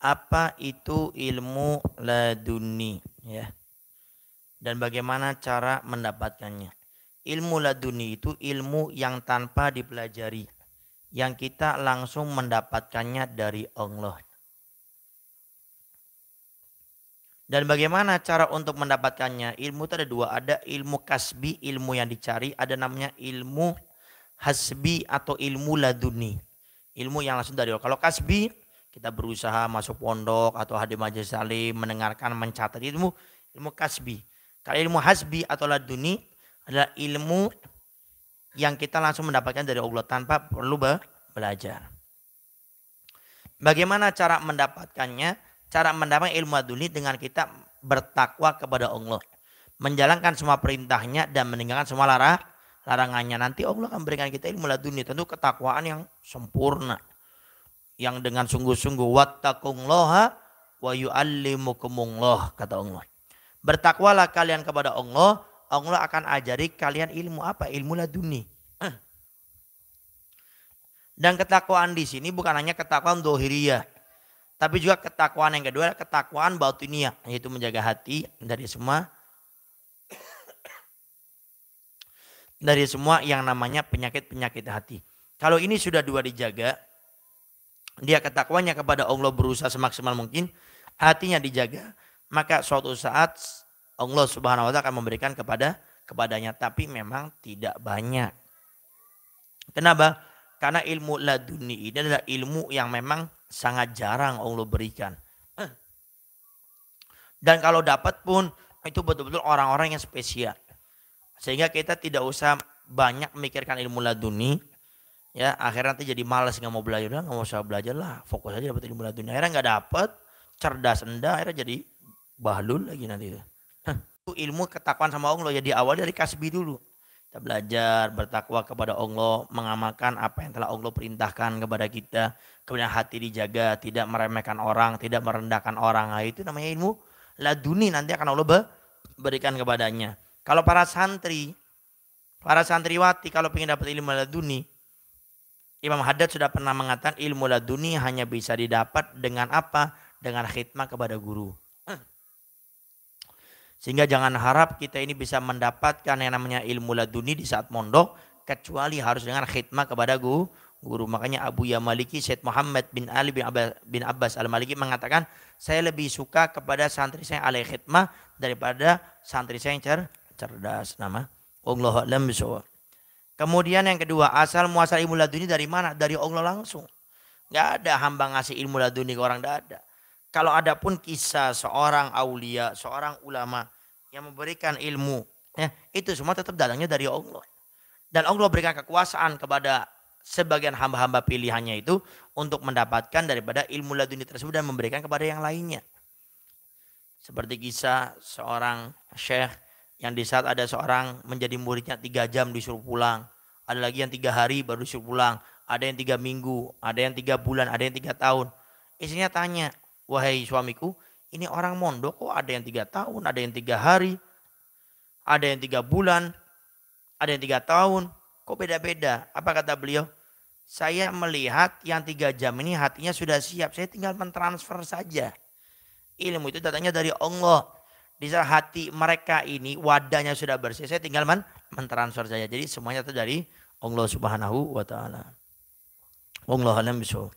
Apa itu ilmu laduni, ya? Dan bagaimana cara mendapatkannya? Ilmu laduni itu ilmu yang tanpa dipelajari, yang kita langsung mendapatkannya dari Allah. Dan bagaimana cara untuk mendapatkannya? Ilmu itu ada dua, ada ilmu kasbi, ilmu yang dicari, ada namanya ilmu hasbi atau ilmu laduni. Ilmu yang langsung dari Allah. Kalau kasbi, kita berusaha masuk pondok atau hadir majelis salim, mendengarkan, mencatat, ilmu kasbi. Kalau ilmu hasbi atau laduni adalah ilmu yang kita langsung mendapatkan dari Allah tanpa perlu belajar. Bagaimana cara mendapatkannya? Cara mendapatkan ilmu laduni dengan kita bertakwa kepada Allah, menjalankan semua perintahnya dan meninggalkan semua larangannya. Nanti Allah akan berikan kita ilmu laduni, tentu ketakwaan yang sempurna, yang dengan sungguh-sungguh. Wattaqullaha wa yu'allimukumullah, kata Allah. Bertakwalah kalian kepada Allah, Allah akan ajari kalian ilmu apa? Ilmu laduni. Dan ketakwaan di sini bukan hanya ketakwaan dohiriyah, tapi juga ketakwaan yang kedua, ketakwaan batiniyah, yaitu menjaga hati dari semua yang namanya penyakit-penyakit hati. Kalau ini sudah dua dijaga, dia ketakwanya kepada Allah berusaha semaksimal mungkin, hatinya dijaga, maka suatu saat Allah Subhanahu wa taala akan memberikan kepadanya, tapi memang tidak banyak. Kenapa? Karena ilmu laduni ini adalah ilmu yang memang sangat jarang Allah berikan. Dan kalau dapat pun itu betul-betul orang-orang yang spesial. Sehingga kita tidak usah banyak memikirkan ilmu laduni. Ya, akhirnya nanti jadi malas, nggak mau belajar, nggak mau usah belajar lah, fokus aja dapat ilmu laduni. Akhirnya nggak dapat, cerdas enggak, akhirnya jadi bahlul lagi nanti itu. Itu ilmu ketakwaan sama Allah ya, diawali dari kasbi dulu. Kita belajar bertakwa kepada Allah, mengamalkan apa yang telah Allah perintahkan kepada kita, kemudian hati dijaga, tidak meremehkan orang, tidak merendahkan orang. Nah, itu namanya ilmu laduni, nanti akan Allah berikan kepadanya. Kalau para santriwati kalau ingin dapat ilmu laduni, Imam Haddad sudah pernah mengatakan ilmu laduni hanya bisa didapat dengan apa? Dengan khidmah kepada guru. Sehingga jangan harap kita ini bisa mendapatkan yang namanya ilmu laduni di saat mondok, kecuali harus dengan khidmah kepada guru. Makanya Abu Yamaliki Syed Muhammad bin Ali bin Abbas al-Maliki mengatakan, saya lebih suka kepada santri saya alai khidmah daripada santri saya yang cerdas. Nama Allahu a'lam bishawab. Kemudian yang kedua, asal muasal ilmu laduni dari mana? Dari Allah langsung. Gak ada hamba ngasih ilmu laduni ke orang, gak ada. Kalau ada pun kisah seorang aulia, seorang ulama yang memberikan ilmu, ya, itu semua tetap datangnya dari Allah. Dan Allah berikan kekuasaan kepada sebagian hamba-hamba pilihannya itu untuk mendapatkan daripada ilmu laduni tersebut dan memberikan kepada yang lainnya. Seperti kisah seorang syekh yang di saat ada seorang menjadi muridnya 3 jam disuruh pulang. Ada lagi yang 3 hari baru disuruh pulang. Ada yang 3 minggu, ada yang 3 bulan, ada yang 3 tahun. Istrinya tanya, wahai suamiku, ini orang mondok kok ada yang 3 tahun, ada yang 3 hari, ada yang 3 bulan, ada yang 3 tahun. Kok beda-beda? Apa kata beliau? Saya melihat yang 3 jam ini hatinya sudah siap. Saya tinggal mentransfer saja. Ilmu itu datangnya dari Allah. Di saat hati mereka ini wadahnya sudah bersih, saya tinggal mentransfer saja. Jadi semuanya itu dari Allah Subhanahu wa taala. Wallahu a'lam bishawab.